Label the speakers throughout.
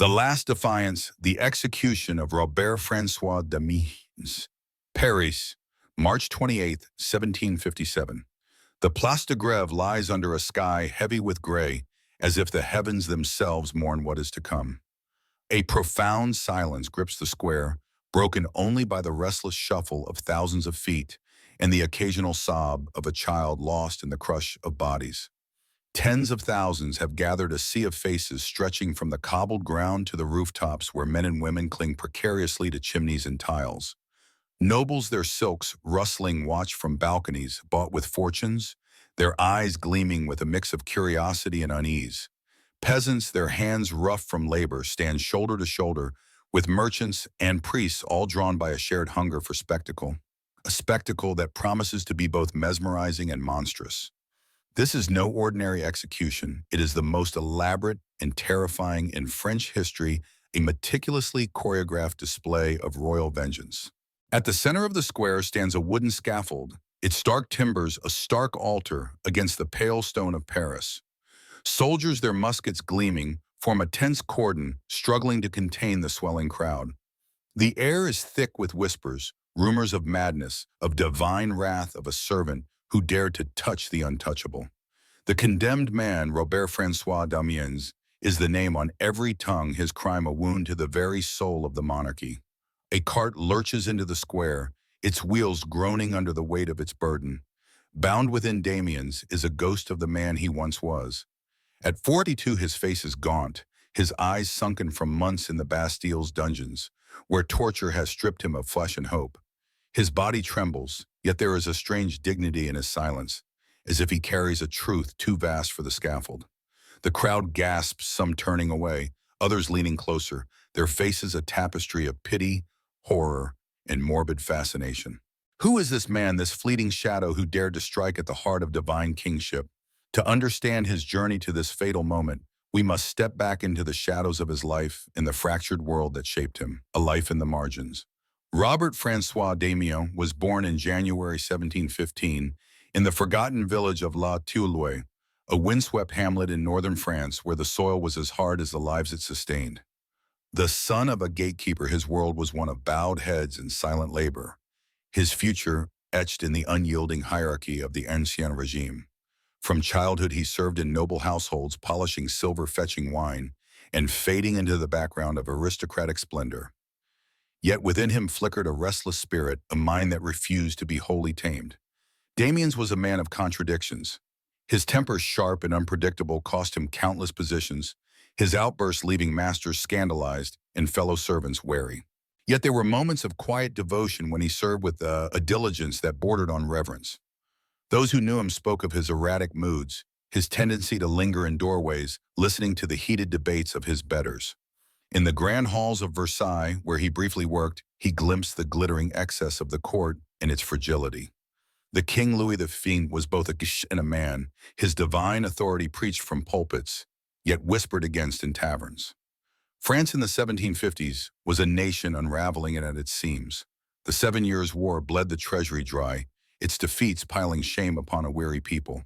Speaker 1: The Last Defiance, the execution of Robert-François Damiens, Paris, March 28, 1757. The Place de Grève lies under a sky heavy with gray, as if the heavens themselves mourn what is to come. A profound silence grips the square, broken only by the restless shuffle of thousands of feet and the occasional sob of a child lost in the crush of bodies. Tens of thousands have gathered, a sea of faces stretching from the cobbled ground to the rooftops where men and women cling precariously to chimneys and tiles. Nobles, their silks rustling, watch from balconies bought with fortunes, their eyes gleaming with a mix of curiosity and unease. Peasants, their hands rough from labor, stand shoulder to shoulder with merchants and priests, all drawn by a shared hunger for spectacle, a spectacle that promises to be both mesmerizing and monstrous. This is no ordinary execution. It is the most elaborate and terrifying in French history, a meticulously choreographed display of royal vengeance. At the center of the square stands a wooden scaffold, its stark timbers a stark altar against the pale stone of Paris. Soldiers, their muskets gleaming, form a tense cordon, struggling to contain the swelling crowd. The air is thick with whispers, rumors of madness, of divine wrath of a servant who dared to touch the untouchable. The condemned man, Robert-François Damiens, is the name on every tongue, his crime a wound to the very soul of the monarchy. A cart lurches into the square, its wheels groaning under the weight of its burden. Bound within Damiens is a ghost of the man he once was. At 42, his face is gaunt, his eyes sunken from months in the Bastille's dungeons, where torture has stripped him of flesh and hope. His body trembles, yet there is a strange dignity in his silence, as if he carries a truth too vast for the scaffold. The crowd gasps, some turning away, others leaning closer, their faces a tapestry of pity, horror, and morbid fascination. Who is this man, this fleeting shadow who dared to strike at the heart of divine kingship? To understand his journey to this fatal moment, we must step back into the shadows of his life in the fractured world that shaped him, a life in the margins. Robert-François Damiens was born in January 1715 in the forgotten village of La Tuileries, a windswept hamlet in northern France where the soil was as hard as the lives it sustained. The son of a gatekeeper, his world was one of bowed heads and silent labor, his future etched in the unyielding hierarchy of the Ancien Regime. From childhood, he served in noble households, polishing silver, fetching wine, and fading into the background of aristocratic splendor. Yet within him flickered a restless spirit, a mind that refused to be wholly tamed. Damiens was a man of contradictions. His temper, sharp and unpredictable, cost him countless positions, his outbursts leaving masters scandalized and fellow servants wary. Yet there were moments of quiet devotion when he served with a diligence that bordered on reverence. Those who knew him spoke of his erratic moods, his tendency to linger in doorways, listening to the heated debates of his betters. In the grand halls of Versailles, where he briefly worked, he glimpsed the glittering excess of the court and its fragility. The King Louis XV was both a gish and a man. His divine authority preached from pulpits, yet whispered against in taverns. France in the 1750s was a nation unraveling it at its seams. The 7 Years' War bled the treasury dry, its defeats piling shame upon a weary people.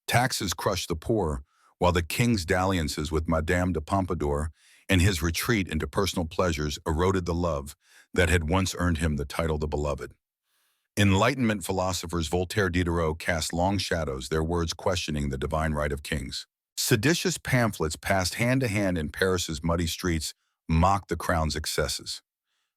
Speaker 1: Taxes crushed the poor, while the king's dalliances with Madame de Pompadour and his retreat into personal pleasures eroded the love that had once earned him the title the Beloved. Enlightenment philosophers Voltaire, Diderot cast long shadows, their words questioning the divine right of kings. Seditious pamphlets passed hand to hand in Paris's muddy streets mocked the crown's excesses.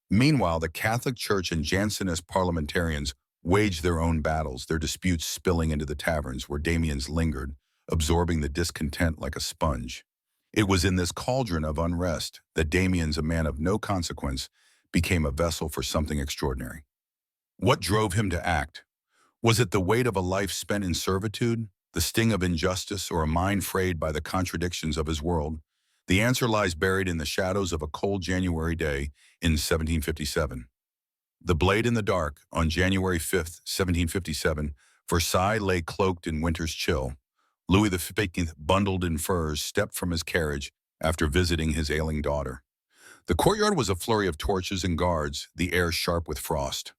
Speaker 1: Meanwhile, the Catholic Church and Jansenist parliamentarians waged their own battles, their disputes spilling into the taverns where Damiens lingered, absorbing the discontent like a sponge. It was in this cauldron of unrest that Damiens, a man of no consequence, became a vessel for something extraordinary. What drove him to act? Was it the weight of a life spent in servitude, the sting of injustice, or a mind frayed by the contradictions of his world? The answer lies buried in the shadows of a cold January day in 1757. The blade in the dark, on January 5th, 1757, Versailles lay cloaked in winter's chill. Louis XV, bundled in furs, stepped from his carriage after visiting his ailing daughter. The courtyard was a flurry of torches and guards, the air sharp with frost.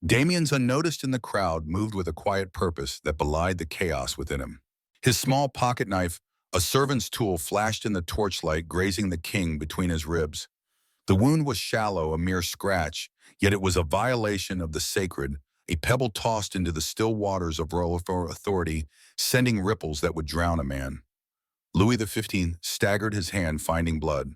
Speaker 1: Damiens, unnoticed in the crowd, moved with a quiet purpose that belied the chaos within him. His small pocket knife A servant's tool flashed in the torchlight, grazing the king between his ribs. The wound was shallow, a mere scratch, yet it was a violation of the sacred, a pebble tossed into the still waters of royal authority, sending ripples that would drown a man. Louis XV staggered, his hand finding blood.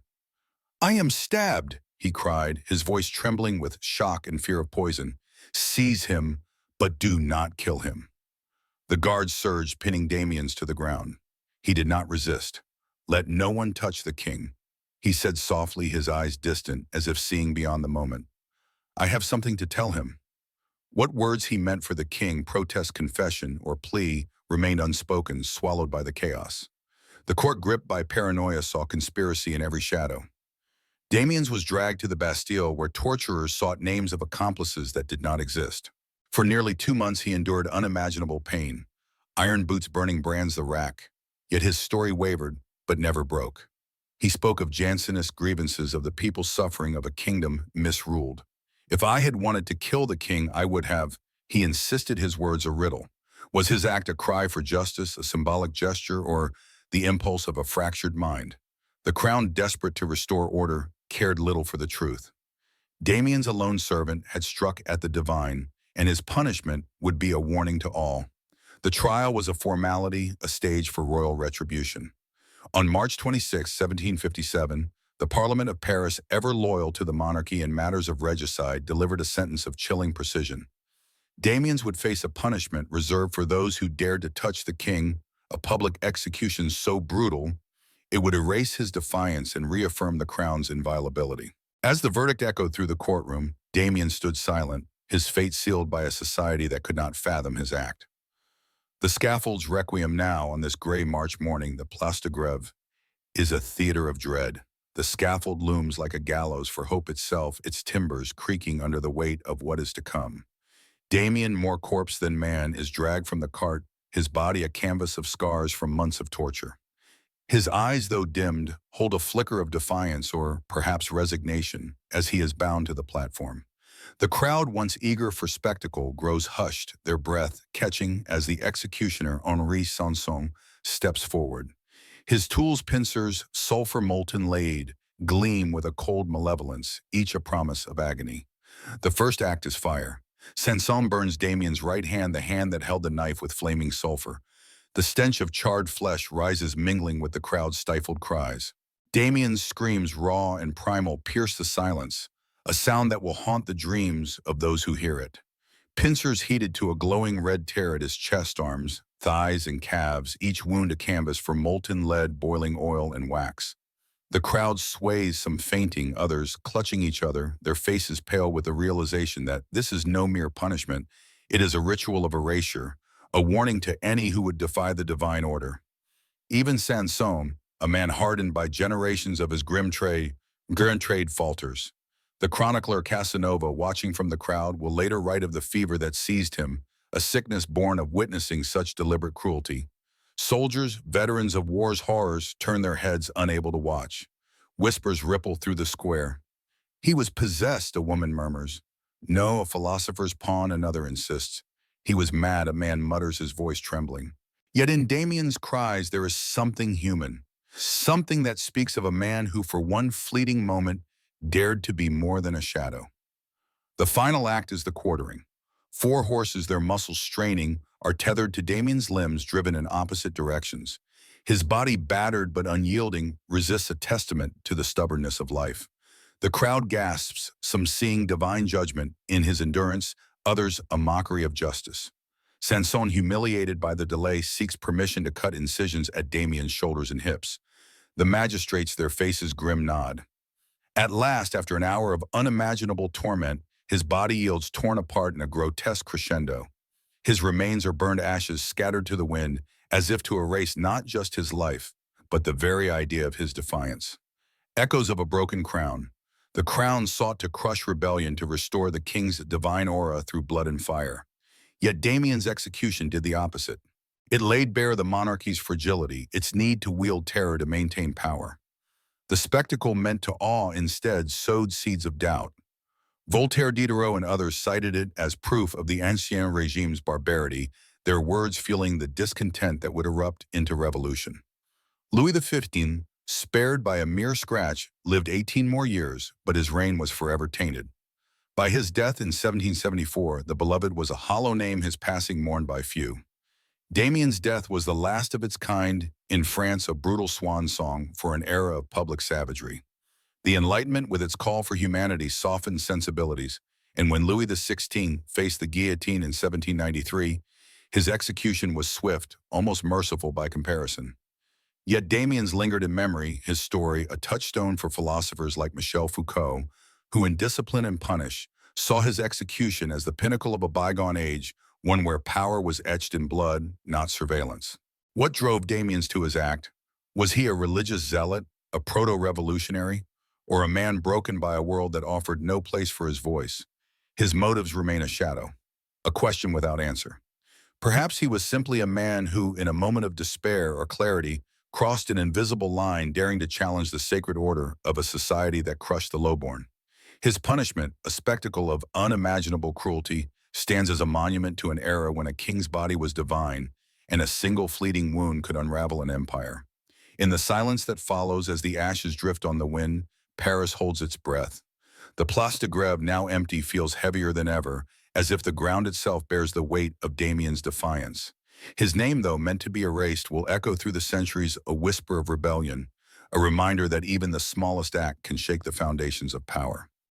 Speaker 1: "I am stabbed," he cried, his voice trembling with shock and fear of poison. "Seize him, but do not kill him." The guards surged, pinning Damiens to the ground. He did not resist. "Let no one touch the king," he said softly, his eyes distant, as if seeing beyond the moment. "I have something to tell him." What words he meant for the king, protest, confession, or plea, remained unspoken, swallowed by the chaos. The court, gripped by paranoia, saw conspiracy in every shadow. Damiens was dragged to the Bastille, where torturers sought names of accomplices that did not exist. For nearly 2 months he endured unimaginable pain, iron boots burning brands the rack. Yet his story wavered, but never broke. He spoke of Jansenist grievances, of the people's suffering, of a kingdom misruled. "If I had wanted to kill the king, I would have," he insisted, his words a riddle. Was his act a cry for justice, a symbolic gesture, or the impulse of a fractured mind? The crown, desperate to restore order, cared little for the truth. Damiens, a lone servant, had struck at the divine, and his punishment would be a warning to all. The trial was a formality, a stage for royal retribution. On March 26, 1757, the Parliament of Paris, ever loyal to the monarchy in matters of regicide, delivered a sentence of chilling precision. Damiens would face a punishment reserved for those who dared to touch the king, a public execution so brutal it would erase his defiance and reaffirm the crown's inviolability. As the verdict echoed through the courtroom, Damiens stood silent, his fate sealed by a society that could not fathom his act. The scaffold's requiem now, on this gray March morning, the Place de Grève, is a theater of dread. The scaffold looms like a gallows for hope itself, its timbers creaking under the weight of what is to come. Damien, more corpse than man, is dragged from the cart, his body a canvas of scars from months of torture. His eyes, though dimmed, hold a flicker of defiance or perhaps resignation as he is bound to the platform. The crowd, once eager for spectacle, grows hushed, their breath catching as the executioner, Henri Sanson, steps forward. His tools, pincers, sulfur-molten laid, gleam with a cold malevolence, each a promise of agony. The first act is fire. Sanson burns Damien's right hand, the hand that held the knife, with flaming sulfur. The stench of charred flesh rises, mingling with the crowd's stifled cries. Damien's screams, raw and primal, pierce the silence, a sound that will haunt the dreams of those who hear it. Pincers heated to a glowing red tear at his chest, arms, thighs, and calves, each wound a canvas for molten lead, boiling oil, and wax. The crowd sways, some fainting, others clutching each other, their faces pale with the realization that this is no mere punishment, it is a ritual of erasure, a warning to any who would defy the divine order. Even Sanson, a man hardened by generations of his grim trade, falters. The chronicler Casanova, watching from the crowd, will later write of the fever that seized him, a sickness born of witnessing such deliberate cruelty. Soldiers, veterans of war's horrors, turn their heads, unable to watch. Whispers ripple through the square. "He was possessed," a woman murmurs. "No," a philosopher's pawn, another insists. "He was mad," a man mutters, his voice trembling. Yet in Damien's cries there is something human, something that speaks of a man who for one fleeting moment dared to be more than a shadow. The final act is the quartering. 4 horses, their muscles straining, are tethered to Damien's limbs, driven in opposite directions. His body, battered but unyielding, resists, a testament to the stubbornness of life. The crowd gasps, some seeing divine judgment in his endurance, others a mockery of justice. Sanson, humiliated by the delay, seeks permission to cut incisions at Damien's shoulders and hips. The magistrates, their faces grim, nod. At last, after an hour of unimaginable torment, his body yields, torn apart in a grotesque crescendo. His remains are burned ashes, scattered to the wind, as if to erase not just his life, but the very idea of his defiance. Echoes of a broken crown. The crown sought to crush rebellion, to restore the king's divine aura through blood and fire. Yet Damien's execution did the opposite. It laid bare the monarchy's fragility, its need to wield terror to maintain power. The spectacle, meant to awe, instead sowed seeds of doubt. Voltaire, Diderot, and others cited it as proof of the Ancien Regime's barbarity, their words fueling the discontent that would erupt into revolution. Louis XV, spared by a mere scratch, lived 18 more years, but his reign was forever tainted. By his death in 1774, the beloved was a hollow name, his passing mourned by few. Damien's death was the last of its kind in France, a brutal swan song for an era of public savagery. The Enlightenment, with its call for humanity, softened sensibilities, and when Louis XVI faced the guillotine in 1793, his execution was swift, almost merciful by comparison. Yet Damien's lingered in memory, his story a touchstone for philosophers like Michel Foucault, who in Discipline and Punish saw his execution as the pinnacle of a bygone age, one where power was etched in blood, not surveillance. What drove Damiens to his act? Was he a religious zealot, a proto-revolutionary, or a man broken by a world that offered no place for his voice? His motives remain a shadow, a question without answer. Perhaps he was simply a man who, in a moment of despair or clarity, crossed an invisible line, daring to challenge the sacred order of a society that crushed the lowborn. His punishment, a spectacle of unimaginable cruelty, stands as a monument to an era when a king's body was divine and a single fleeting wound could unravel an empire. In the silence that follows as the ashes drift on the wind, Paris holds its breath. The Place de Grève, now empty, feels heavier than ever, as if the ground itself bears the weight of Damien's defiance. His name, though meant to be erased, will echo through the centuries, a whisper of rebellion, a reminder that even the smallest act can shake the foundations of power.